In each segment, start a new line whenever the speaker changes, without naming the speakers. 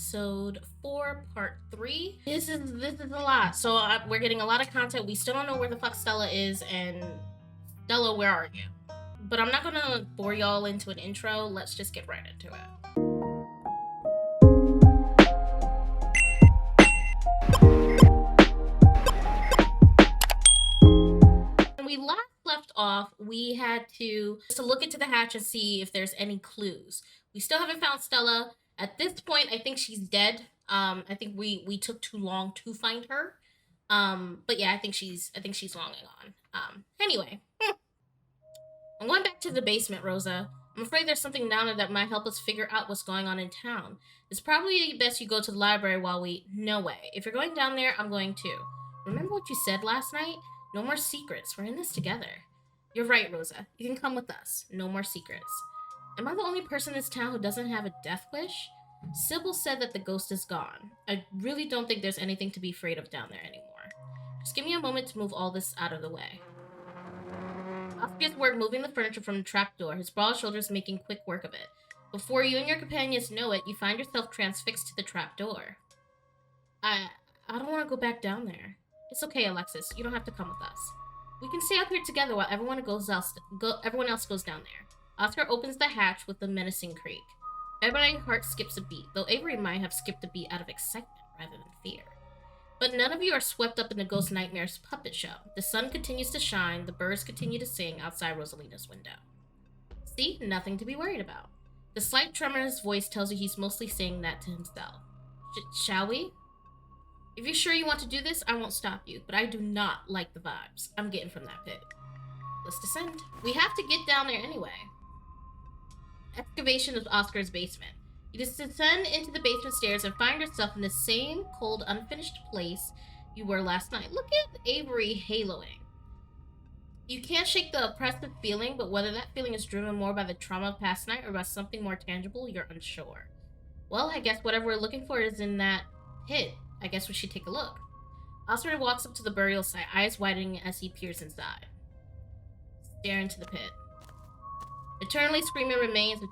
episode 4, part 3. This is a lot. So we're getting a lot of content. We still don't know where the fuck Stella is, and Stella, where are you? But I'm not gonna bore y'all into an intro. Let's just get right into it. When we last left off, we had to look into the hatch and see if there's any clues. We still haven't found Stella. At this point, I think she's dead. I think we took too long to find her. But yeah, I think she's long gone. Anyway, I'm going back to the basement, Rosa. I'm afraid there's something down there that might help us figure out what's going on in town. It's probably best you go to the library while we... No way. If you're going down there, I'm going too. Remember what you said last night? No more secrets. We're in this together. You're right, Rosa. You can come with us. No more secrets. Am I the only person in this town who doesn't have a death wish? Sybil said that the ghost is gone. I really don't think there's anything to be afraid of down there anymore. Just give me a moment to move all this out of the way. Oscar's work moving the furniture from the trapdoor, his broad shoulders making quick work of it. Before you and your companions know it, you find yourself transfixed to the trapdoor. I don't want to go back down there. It's okay, Alexis. You don't have to come with us. We can stay up here together while everyone else goes down there. Oscar opens the hatch with a menacing creak. Everybody's heart skips a beat, though Avery might have skipped a beat out of excitement rather than fear. But none of you are swept up in the Ghost Nightmare's puppet show. The sun continues to shine, the birds continue to sing outside Rosalina's window. See? Nothing to be worried about. The slight tremor in his voice tells you he's mostly saying that to himself. Shall we? If you're sure you want to do this, I won't stop you, but I do not like the vibes I'm getting from that pit. Let's descend. We have to get down there anyway. Excavation of Oscar's basement. You just descend into the basement stairs and find yourself in the same cold, unfinished place you were last night. Look at Avery haloing. You can't shake the oppressive feeling, but whether that feeling is driven more by the trauma of past night or by something more tangible, you're unsure. Well, I guess whatever we're looking for is in that pit. I guess we should take a look. Oscar walks up to the burial site, eyes widening as he peers inside. Stare into the pit. Eternally screaming remains of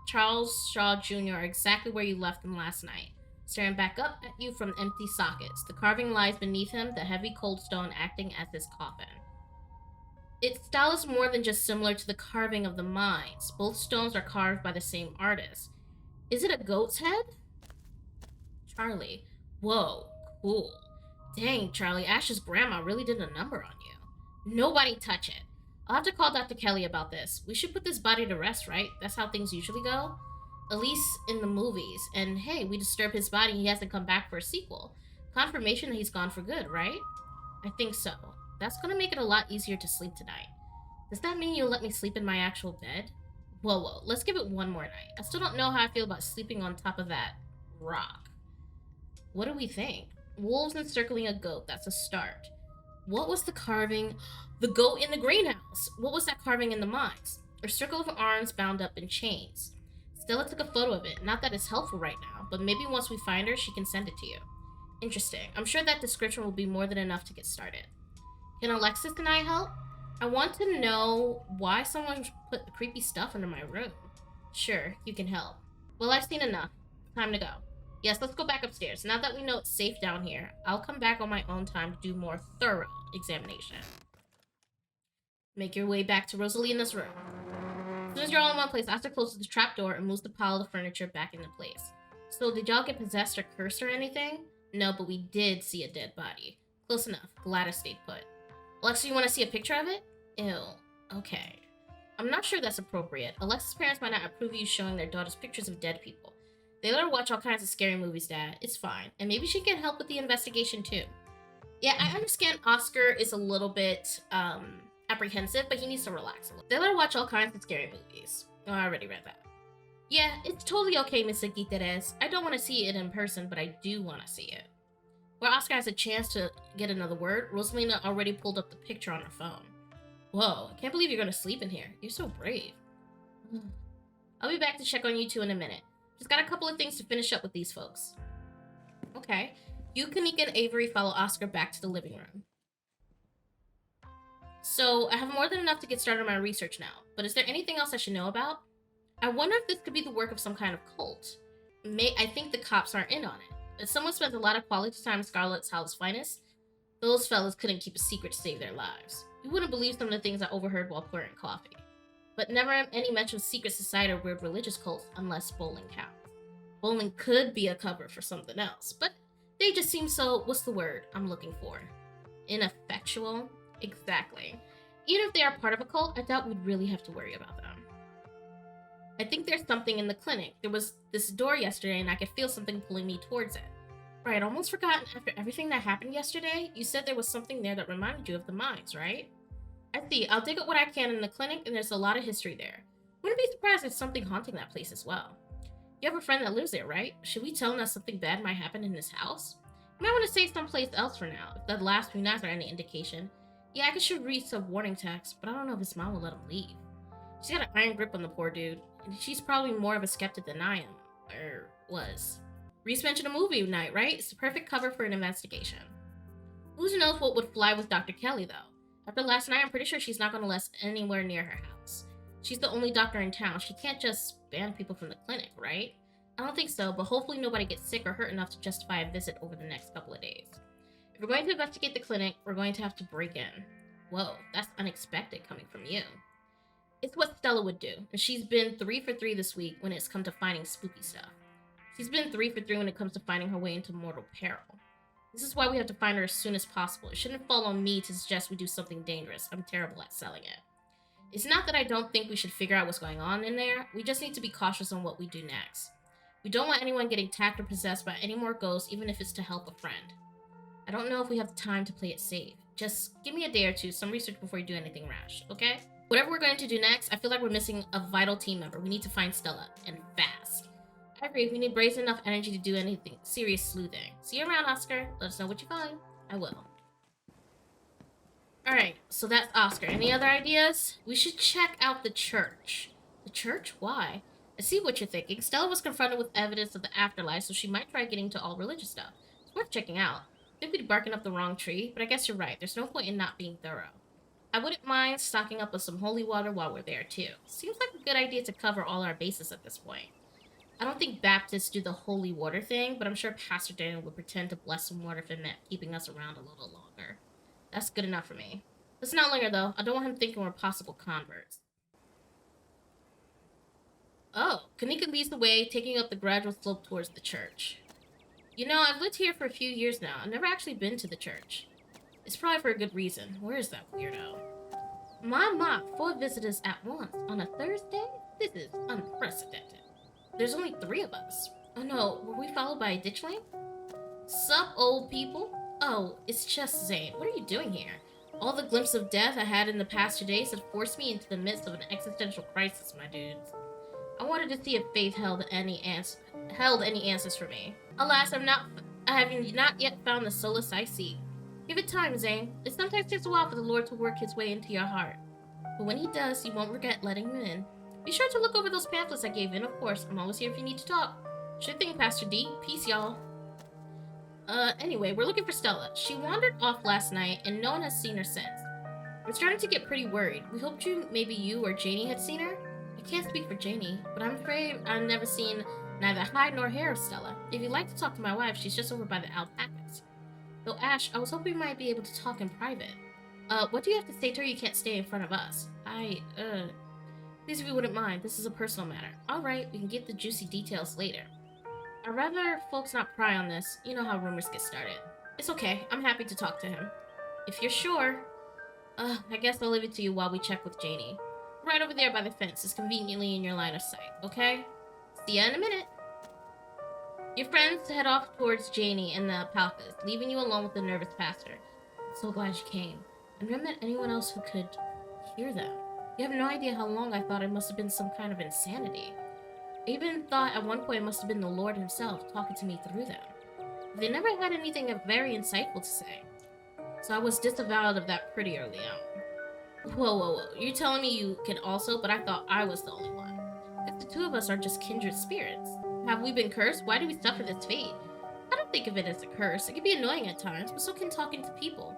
Charles Shaw Jr. are exactly where you left them last night, staring back up at you from empty sockets. The carving lies beneath him, the heavy cold stone acting as his coffin. Its style is more than just similar to the carving of the mines. Both stones are carved by the same artist. Is it a goat's head? Charlie. Whoa, cool. Dang, Charlie, Ash's grandma really did a number on you. Nobody touch it. I'll have to call Dr. Kelly about this. We should put this body to rest, right? That's how things usually go. At least in the movies. And hey, we disturb his body and he hasn't come back for a sequel. Confirmation that he's gone for good, right? I think so. That's gonna make it a lot easier to sleep tonight. Does that mean you'll let me sleep in my actual bed? Whoa, let's give it one more night. I still don't know how I feel about sleeping on top of that rock. What do we think? Wolves encircling a goat, that's a start. What was the carving? The goat in the greenhouse. What was that carving in the mines? A circle of arms bound up in chains. Stella took a photo of it. Not that it's helpful right now, but maybe once we find her, she can send it to you. Interesting. I'm sure that description will be more than enough to get started. Can Alexis and I help? I want to know why someone put the creepy stuff under my room. Sure, you can help. Well, I've seen enough. Time to go. Yes, let's go back upstairs. Now that we know it's safe down here, I'll come back on my own time to do more thorough examination. Make your way back to Rosalina's room. As soon as you're all in one place, Oscar closes the trapdoor and moves the pile of furniture back into place. So, did y'all get possessed or cursed or anything? No, but we did see a dead body. Close enough. Glad I stayed put. Alexa, you want to see a picture of it? Ew. Okay. I'm not sure that's appropriate. Alexa's parents might not approve of you showing their daughters pictures of dead people. They let her watch all kinds of scary movies, Dad. It's fine. And maybe she can help with the investigation, too. Yeah, I understand Oscar is a little bit, apprehensive, but he needs to relax a little. They let her watch all kinds of scary movies. Oh, I already read that. Yeah, it's totally okay, Mr. Guiterres. I don't want to see it in person, but I do want to see it. Where Oscar has a chance to get another word, Rosalina already pulled up the picture on her phone. Whoa, I can't believe you're going to sleep in here. You're so brave. I'll be back to check on you two in a minute. Just got a couple of things to finish up with these folks. Okay. You, Kanika, and Avery follow Oscar back to the living room. So, I have more than enough to get started on my research now, but is there anything else I should know about? I wonder if this could be the work of some kind of cult. I think the cops are in on it. If someone spent a lot of quality time in Scarlet's house finest, those fellas couldn't keep a secret to save their lives. You wouldn't believe some of the things I overheard while pouring coffee. But never any mention of secret society or weird religious cults unless bowling counts. Bowling could be a cover for something else, but they just seem so, what's the word I'm looking for? Ineffectual? Exactly. Even if they are part of a cult, I doubt we'd really have to worry about them. I think there's something in the clinic. There was this door yesterday and I could feel something pulling me towards it. Right, almost forgotten after everything that happened yesterday, you said there was something there that reminded you of the mines, right? I see. I'll dig up what I can in the clinic, and there's a lot of history there. Wouldn't be surprised if there's something haunting that place as well. You have a friend that lives there, right? Should we tell him that something bad might happen in his house? You might want to stay someplace else for now, if the last few nights are any indication. Yeah, I could shoot Reese a warning text, but I don't know if his mom will let him leave. She's got an iron grip on the poor dude, and she's probably more of a skeptic than I am. Or was. Reese mentioned a movie night, right? It's the perfect cover for an investigation. Who knows what would fly with Dr. Kelly, though? After last night, I'm pretty sure she's not going to let us anywhere near her house. She's the only doctor in town. She can't just ban people from the clinic, right? I don't think so, but hopefully nobody gets sick or hurt enough to justify a visit over the next couple of days. If we're going to investigate the clinic, we're going to have to break in. Whoa, that's unexpected coming from you. It's what Stella would do, and she's been 3 for 3 this week when it's come to finding spooky stuff. She's been 3 for 3 when it comes to finding her way into mortal peril. This is why we have to find her as soon as possible. It shouldn't fall on me to suggest we do something dangerous. I'm terrible at selling it. It's not that I don't think we should figure out what's going on in there. We just need to be cautious on what we do next. We don't want anyone getting attacked or possessed by any more ghosts, even if it's to help a friend. I don't know if we have the time to play it safe. Just give me a day or two, some research before you do anything rash, okay? Whatever we're going to do next, I feel like we're missing a vital team member. We need to find Stella, and fast. I agree, we need brazen enough energy to do anything serious sleuthing. See you around, Oscar. Let us know what you find. I will. Alright, so that's Oscar. Any other ideas? We should check out the church. The church? Why? I see what you're thinking. Stella was confronted with evidence of the afterlife, so she might try getting to all religious stuff. It's worth checking out. I think we'd be barking up the wrong tree, but I guess you're right. There's no point in not being thorough. I wouldn't mind stocking up with some holy water while we're there, too. Seems like a good idea to cover all our bases at this point. I don't think Baptists do the holy water thing, but I'm sure Pastor Daniel would pretend to bless some water if it meant keeping us around a little longer. That's good enough for me. Let's not linger, though. I don't want him thinking we're possible converts. Oh, Kanika leads the way, taking up the gradual slope towards the church. You know, I've lived here for a few years now. I've never actually been to the church. It's probably for a good reason. Where is that weirdo? My, 4 visitors at once on a Thursday? This is unprecedented. There's only 3 of us. Oh no, were we followed by a ditchling? Sup, old people? Oh, it's just Zane. What are you doing here? All the glimpse of death I had in the past 2 days had forced me into the midst of an existential crisis, my dudes. I wanted to see if faith held any answers for me. Alas, I have not yet found the solace I seek. Give it time, Zane. It sometimes takes a while for the Lord to work his way into your heart. But when he does, you won't regret letting him in. Be sure to look over those pamphlets I gave you, and of course, I'm always here if you need to talk. Sure thing, Pastor D. Peace, y'all. Anyway, we're looking for Stella. She wandered off last night, and no one has seen her since. We're starting to get pretty worried. We hoped maybe you or Janie had seen her. I can't speak for Janie, but I'm afraid I've never seen neither hide nor hair of Stella. If you'd like to talk to my wife, she's just over by the alpacas. Though, Ash, I was hoping we might be able to talk in private. What do you have to say to her you can't stay in front of us? Please, if you wouldn't mind, this is a personal matter. Alright, we can get the juicy details later. I'd rather folks not pry on this. You know how rumors get started. It's okay, I'm happy to talk to him. If you're sure. I guess I'll leave it to you while we check with Janie. Right over there by the fence is conveniently in your line of sight, okay? See ya in a minute. Your friends head off towards Janie and the alpacas, leaving you alone with the nervous pastor. I'm so glad you came. I've never met anyone else who could hear them. You have no idea how long I thought it must have been some kind of insanity. I even thought at one point it must have been the Lord himself talking to me through them. They never had anything very insightful to say. So I was disavowed of that pretty early on. Whoa. You're telling me you can also, but I thought I was the only one. If the 2 of us are just kindred spirits. Have we been cursed? Why do we suffer this fate? I don't think of it as a curse. It can be annoying at times, but so can talking to people.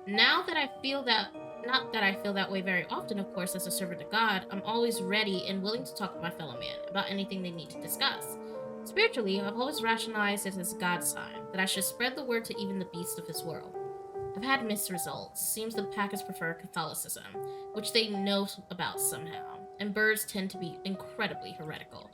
Not that I feel that way very often, of course, as a servant of God, I'm always ready and willing to talk with my fellow man about anything they need to discuss. Spiritually, I've always rationalized it as God's sign, that I should spread the word to even the beasts of his world. I've had mixed results. Seems the Packers prefer Catholicism, which they know about somehow, and birds tend to be incredibly heretical.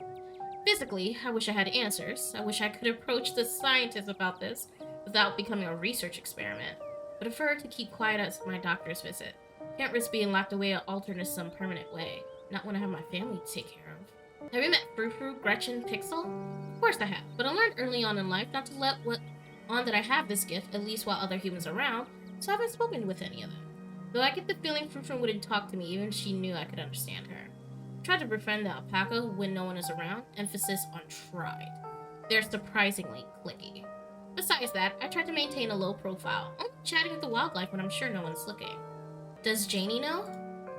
Physically, I wish I had answers. I wish I could approach the scientists about this without becoming a research experiment, but I prefer to keep quiet at my doctor's visit. Can't risk being locked away or altered in some permanent way, not when I have my family to take care of. Have you met Frou Frou, Gretchen, Pixel? Of course I have, but I learned early on in life not to let on that I have this gift, at least while other humans are around, so I haven't spoken with any of them. Though I get the feeling Frou Frou wouldn't talk to me even if she knew I could understand her. I tried to befriend the alpaca when no one is around, emphasis on tried. They're surprisingly cliquey. Besides that, I tried to maintain a low profile, only chatting with the wildlife when I'm sure no one's looking. Does Janie know?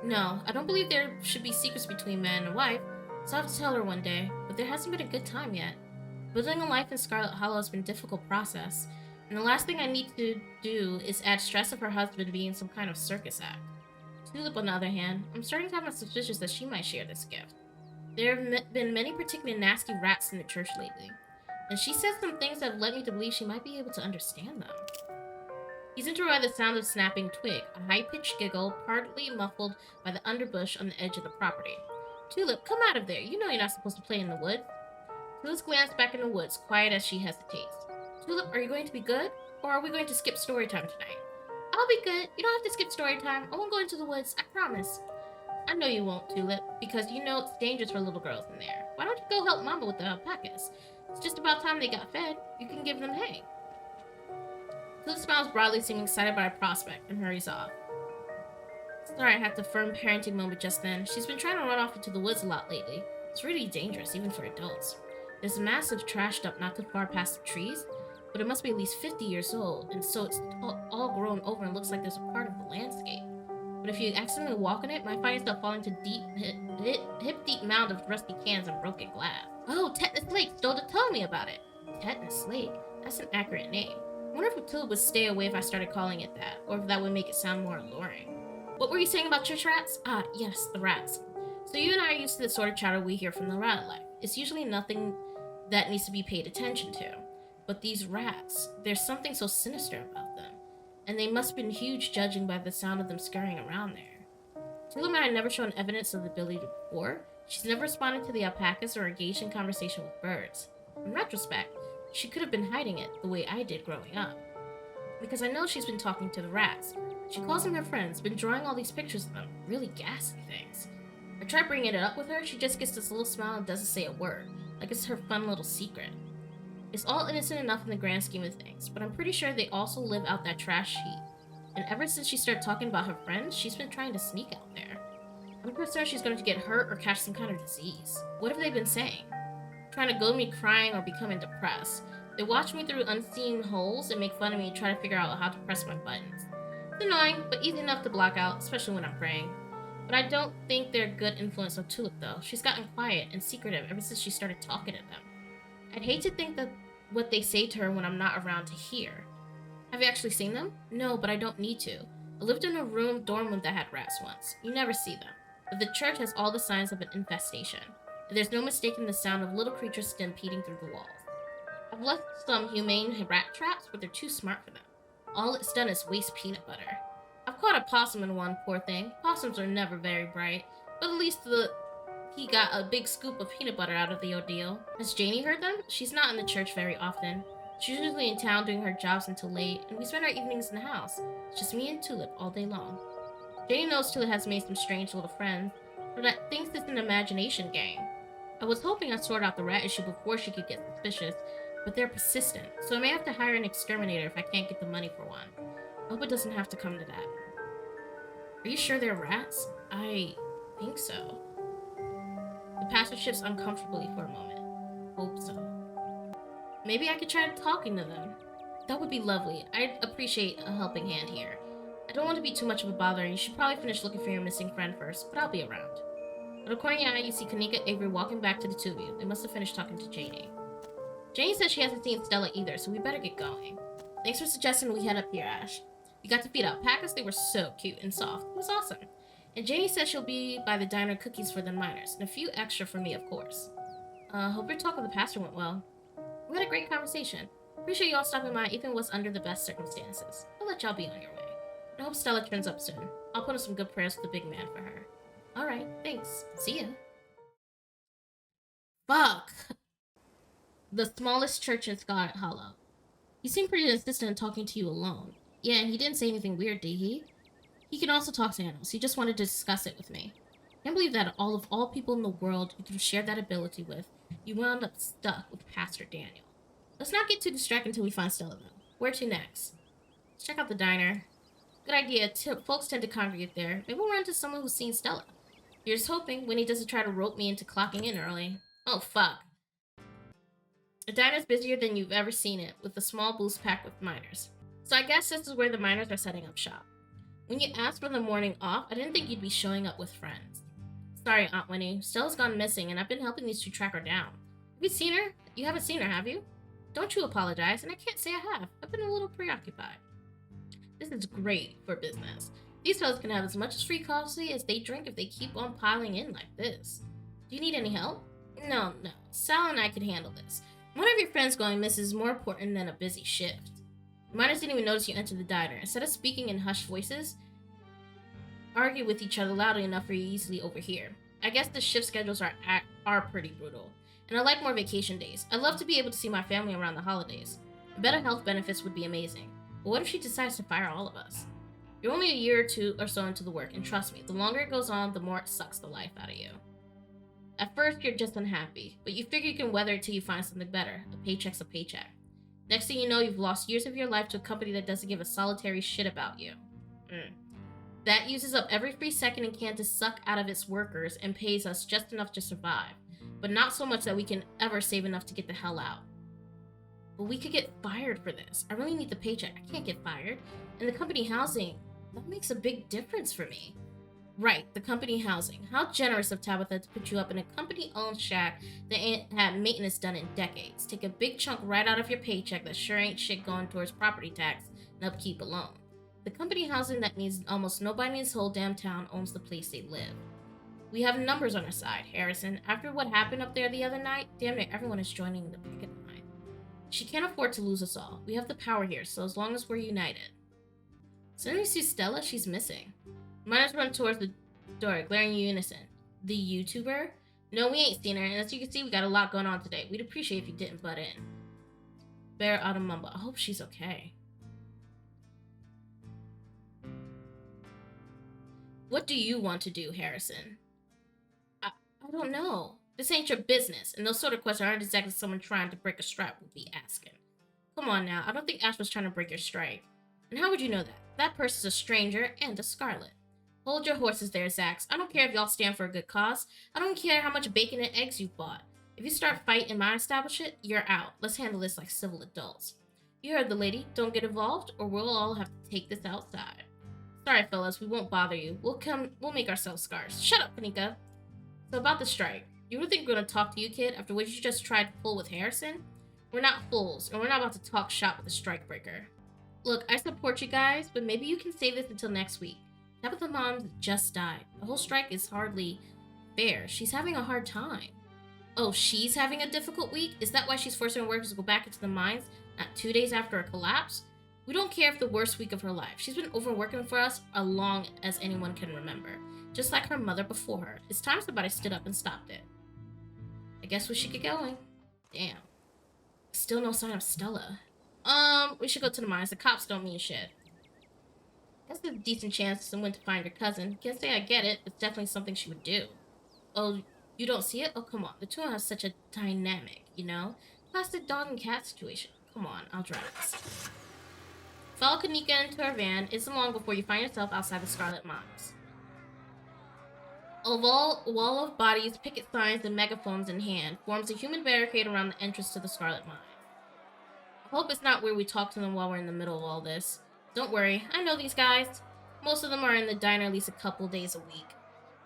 No, I don't believe there should be secrets between man and wife, so I'll have to tell her one day, but there hasn't been a good time yet. Building a life in Scarlet Hollow has been a difficult process, and the last thing I need to do is add stress of her husband being some kind of circus act. Tulip, on the other hand, I'm starting to have my suspicions that she might share this gift. There have been many particularly nasty rats in the church lately, and she said some things that have led me to believe she might be able to understand them. He's interrupted by the sound of snapping twig, a high-pitched giggle, partly muffled by the underbush on the edge of the property. Tulip, come out of there. You know you're not supposed to play in the woods. Tulip's glanced back in the woods, quiet as she hesitates. Tulip, are you going to be good? Or are we going to skip story time tonight? I'll be good. You don't have to skip story time. I won't go into the woods, I promise. I know you won't, Tulip, because you know it's dangerous for little girls in there. Why don't you go help Mama with the alpacas? It's just about time they got fed. You can give them hay. Tulip smiles broadly, seeming excited by a prospect, and hurries off. Sorry I had the firm parenting moment just then. She's been trying to run off into the woods a lot lately. It's really dangerous, even for adults. There's a massive trash dump not too far past the trees, but it must be at least 50 years old, and so it's all grown over and looks like there's a part of the landscape. But if you accidentally walk in it, you might find yourself falling to hip-deep mound of rusty cans and broken glass. Oh, Tetanus Lake stole to tell me about it. Tetanus Lake? That's an accurate name. I wonder if Tulip would stay away if I started calling it that, or if that would make it sound more alluring. What were you saying about church rats? Ah, yes, the rats. So you and I are used to the sort of chatter we hear from the rat life. It's usually nothing that needs to be paid attention to. But these rats, there's something so sinister about them. And they must have been huge judging by the sound of them scurrying around there. Tulip had never shown evidence of the ability before. She's never responded to the alpacas or engaged in conversation with birds. In retrospect, she could have been hiding it the way I did growing up. Because I know she's been talking to the rats. She calls them her friends, been drawing all these pictures of them, really ghastly things. I try bringing it up with her, she just gets this little smile and doesn't say a word, like it's her fun little secret. It's all innocent enough in the grand scheme of things, but I'm pretty sure they also live out that trash heap. And ever since she started talking about her friends, she's been trying to sneak out there. I'm concerned she's going to get hurt or catch some kind of disease. What have they been saying? Trying to goad me crying or becoming depressed. They watch me through unseen holes and make fun of me and try to figure out how to press my buttons. It's annoying, but easy enough to block out, especially when I'm praying. But I don't think they're a good influence on Tulip, though. She's gotten quiet and secretive ever since she started talking to them. I'd hate to think that what they say to her when I'm not around to hear. Have you actually seen them? No, but I don't need to. I lived in a dorm room that had rats once. You never see them. But the church has all the signs of an infestation. And there's no mistaking the sound of little creatures stampeding through the walls. I've left some humane rat traps, but they're too smart for them. All it's done is waste peanut butter. I've caught a possum in one, poor thing. Possums are never very bright, but at least he got a big scoop of peanut butter out of the ordeal. Has Janie heard them? She's not in the church very often. She's usually in town doing her jobs until late, and we spend our evenings in the house. It's just me and Tulip all day long. Janie knows Tulip has made some strange little friends, but I think it's an imagination game. I was hoping I'd sort out the rat issue before she could get suspicious, but they're persistent, so I may have to hire an exterminator if I can't get the money for one. I hope it doesn't have to come to that. Are you sure they're rats? I think so. The pastor shifts uncomfortably for a moment. Hope so. Maybe I could try talking to them. That would be lovely. I'd appreciate a helping hand here. I don't want to be too much of a bother, and you should probably finish looking for your missing friend first, but I'll be around. Out of corner eye, you see Kanika and Avery walking back to the two of you. They must have finished talking to Janie. Janie says she hasn't seen Stella either, so we better get going. Thanks for suggesting we head up here, Ash. We got to feed alpacas. They were so cute and soft. It was awesome. And Janie says she'll be by the diner cookies for the miners, and a few extra for me, of course. Hope your talk with the pastor went well. We had a great conversation. Appreciate y'all stopping by even was under the best circumstances. I'll let y'all be on your way. I hope Stella turns up soon. I'll put in some good prayers for the big man for her. Alright, thanks. See ya. Fuck! The smallest church in Scarlet Hollow. He seemed pretty insistent in talking to you alone. Yeah, and he didn't say anything weird, did he? He can also talk to animals. He just wanted to discuss it with me. Can't believe that all of all people in the world you could have shared that ability with, you wound up stuck with Pastor Daniel. Let's not get too distracted until we find Stella, though. Where to next? Let's check out the diner. Good idea. Folks tend to congregate there. Maybe we'll run into someone who's seen Stella. Here's hoping Winnie doesn't try to rope me into clocking in early. Oh, fuck. The diner's busier than you've ever seen it, with a small booth packed with miners. So I guess this is where the miners are setting up shop. When you asked for the morning off, I didn't think you'd be showing up with friends. Sorry, Aunt Winnie. Stella's gone missing, and I've been helping these two track her down. Have you seen her? You haven't seen her, have you? Don't you apologize, and I can't say I have. I've been a little preoccupied. This is great for business. These fellas can have as much free coffee as they drink if they keep on piling in like this. Do you need any help? No. Sal and I can handle this. One of your friends going missing is more important than a busy shift. The miners didn't even notice you entered the diner. Instead of speaking in hushed voices, argue with each other loudly enough for you to easily overhear. I guess the shift schedules are pretty brutal. And I like more vacation days. I'd love to be able to see my family around the holidays. Better health benefits would be amazing. But what if she decides to fire all of us? You're only a year or two or so into the work, and trust me, the longer it goes on, the more it sucks the life out of you. At first, you're just unhappy, but you figure you can weather it till you find something better. A paycheck's a paycheck. Next thing you know, you've lost years of your life to a company that doesn't give a solitary shit about you. That uses up every free second and can to suck out of its workers and pays us just enough to survive, but not so much that we can ever save enough to get the hell out. But we could get fired for this. I really need the paycheck. I can't get fired. And the company housing, that makes a big difference for me. Right, the company housing. How generous of Tabitha to put you up in a company-owned shack that ain't had maintenance done in decades. Take a big chunk right out of your paycheck that sure ain't shit going towards property tax and upkeep alone. The company housing that means almost nobody in this whole damn town owns the place they live. We have numbers on our side, Harrison. After what happened up there the other night, damn near everyone is joining the picket line. She can't afford to lose us all. We have the power here, so as long as we're united. As soon as you see Stella, she's missing. Miners run towards the door, glaring in unison. The YouTuber? No, we ain't seen her, and as you can see, we got a lot going on today. We'd appreciate if you didn't butt in. Bear Autumn mumble. I hope she's okay. What do you want to do, Harrison? I don't know. This ain't your business, and those sort of questions aren't exactly someone trying to break a strike would be asking. Come on now, I don't think Ash was trying to break your strike. And how would you know that? That person's a stranger and a Scarlet. Hold your horses there, Zax. I don't care if y'all stand for a good cause. I don't care how much bacon and eggs you've bought. If you start fighting in my establishment, you're out. Let's handle this like civil adults. You heard the lady. Don't get involved, or we'll all have to take this outside. Sorry, fellas, we won't bother you. We'll make ourselves scarce. Shut up, Kanika. So about the strike. You really think we're gonna talk to you, kid, after what you just tried to pull with Harrison? We're not fools, and we're not about to talk shop with a strikebreaker. Look, I support you guys, but maybe you can save this until next week. Tabitha's mom just died. The whole strike is hardly fair. She's having a hard time. Oh, she's having a difficult week? Is that why she's forcing her workers to go back into the mines not 2 days after a collapse? We don't care if the worst week of her life. She's been overworking for us as long as anyone can remember. Just like her mother before her. It's time somebody stood up and stopped it. I guess we should get going. Damn. Still no sign of Stella. We should go to the mines. The cops don't mean shit. Guess there's a decent chance someone to find your cousin. Can't say I get it. It's definitely something she would do. Oh, you don't see it? Oh, come on. The two of them have such a dynamic, you know? Classic dog and cat situation. Come on, I'll drive this. Follow Kanika into her van. Isn't long before you find yourself outside the Scarlet Mines. A wall of bodies, picket signs, and megaphones in hand forms a human barricade around the entrance to the Scarlet Mines. I hope it's not where we talk to them while we're in the middle of all this. Don't worry, I know these guys. Most of them are in the diner at least a couple days a week.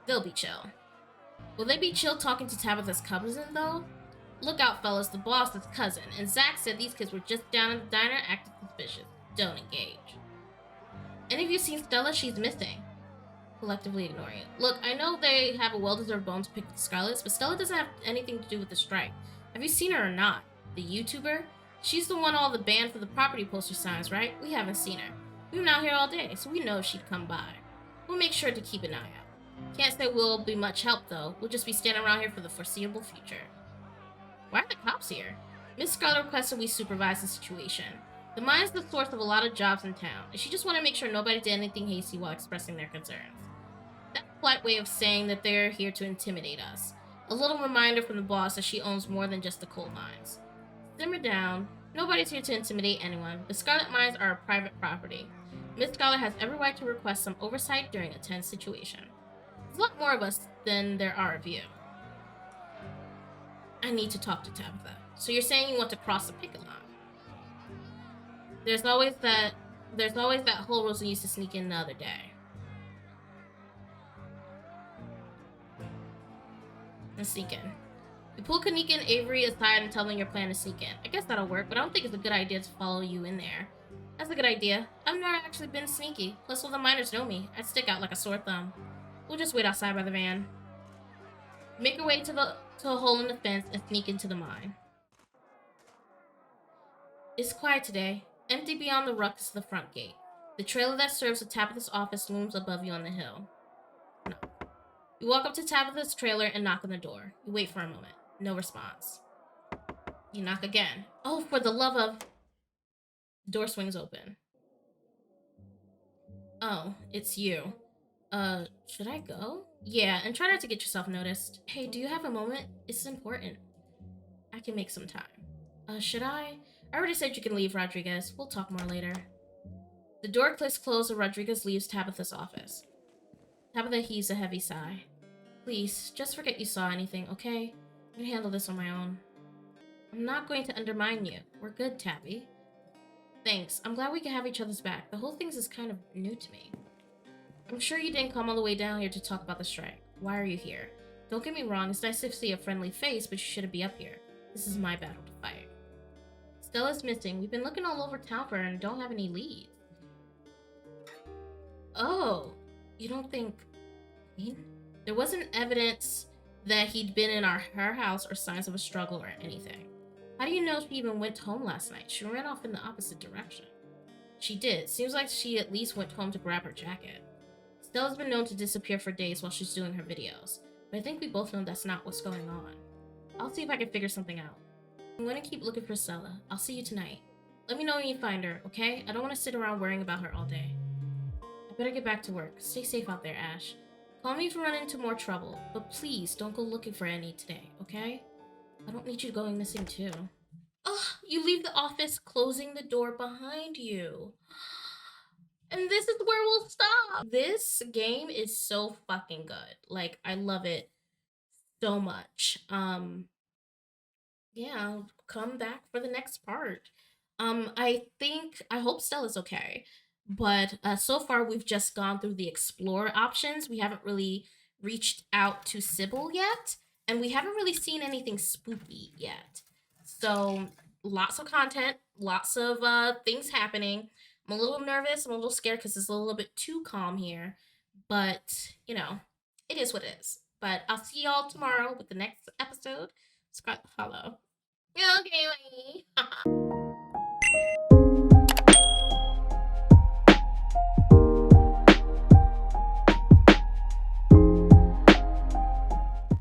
They'll be chill. Will they be chill talking to Tabitha's cousin, though? Look out, fellas, the boss is cousin, and Zach said these kids were just down in the diner acting suspicious. Don't engage. Any of you seen Stella? She's missing. collectively ignoring it. Look, I know they have a well-deserved bone to pick with the Scarlets, but Stella doesn't have anything to do with the strike. Have you seen her or not? The YouTuber? She's the one all the banned for the property poster signs, right? We haven't seen her. We've been out here all day, so we know she'd come by. We'll make sure to keep an eye out. Can't say we'll be much help, though. We'll just be standing around here for the foreseeable future. Why are the cops here? Miss Scarlet requested we supervise the situation. The mine is the source of a lot of jobs in town, and she just wanted to make sure nobody did anything hasty while expressing their concerns. That's a polite way of saying that they're here to intimidate us. A little reminder from the boss that she owns more than just the coal mines. Simmer down. Nobody's here to intimidate anyone. The Scarlet Mines are a private property. Miss Scarlet has every right to request some oversight during a tense situation. There's a lot more of us than there are of you. I need to talk to Tabitha. So you're saying you want to cross the picket line? There's always that whole Rosa used to sneak in the other day. And sneak in. You pull Kanika and Avery aside and tell them your plan to sneak in. I guess that'll work, but I don't think it's a good idea to follow you in there. That's a good idea. I've never actually been sneaky. Plus, all the miners know me. I'd stick out like a sore thumb. We'll just wait outside by the van. Make your way to a hole in the fence and sneak into the mine. It's quiet today. Empty beyond the ruckus of the front gate. The trailer that serves the Tabitha's office looms above you on the hill. Knock. You walk up to Tabitha's trailer and knock on the door. You wait for a moment. No response. You knock again. Oh, for the love of... The door swings open. Oh, it's you. Should I go? Yeah, and try not to get yourself noticed. Hey, do you have a moment? It's important. I can make some time. Should I? I already said you can leave, Rodriguez. We'll talk more later. The door clicks closed and Rodriguez leaves Tabitha's office. Tabitha heaves a heavy sigh. Please, just forget you saw anything, okay? I can handle this on my own. I'm not going to undermine you. We're good, Tabby. Thanks. I'm glad we can have each other's back. The whole thing is kind of new to me. I'm sure you didn't come all the way down here to talk about the strike. Why are you here? Don't get me wrong, it's nice to see a friendly face, but you shouldn't be up here. This is my battle to fight. Stella's missing. We've been looking all over town for her and don't have any leads. Oh, you don't think... There wasn't evidence that he'd been in her house or signs of a struggle or anything. How do you know she even went home last night? She ran off in the opposite direction. She did. Seems like she at least went home to grab her jacket. Stella's been known to disappear for days while she's doing her videos, but I think we both know that's not what's going on. I'll see if I can figure something out. I'm going to keep looking for Stella. I'll see you tonight. Let me know when you find her, okay? I don't want to sit around worrying about her all day. I better get back to work. Stay safe out there, Ash. Call me if you run into more trouble, but please don't go looking for any today, okay? I don't need you going missing too. Ugh, you leave the office closing the door behind you. And this is where we'll stop. This game is so fucking good. Like, I love it so much. Yeah, I'll come back for the next part. I hope Stella's okay. But so far we've just gone through the explore options. We haven't really reached out to Sybil yet, and we haven't really seen anything spooky yet. So lots of content, lots of things happening. I'm a little nervous, I'm a little scared because it's a little bit too calm here. But, you know, it is what it is. But I'll see y'all tomorrow with the next episode. Scott Hollow. Okay, bye.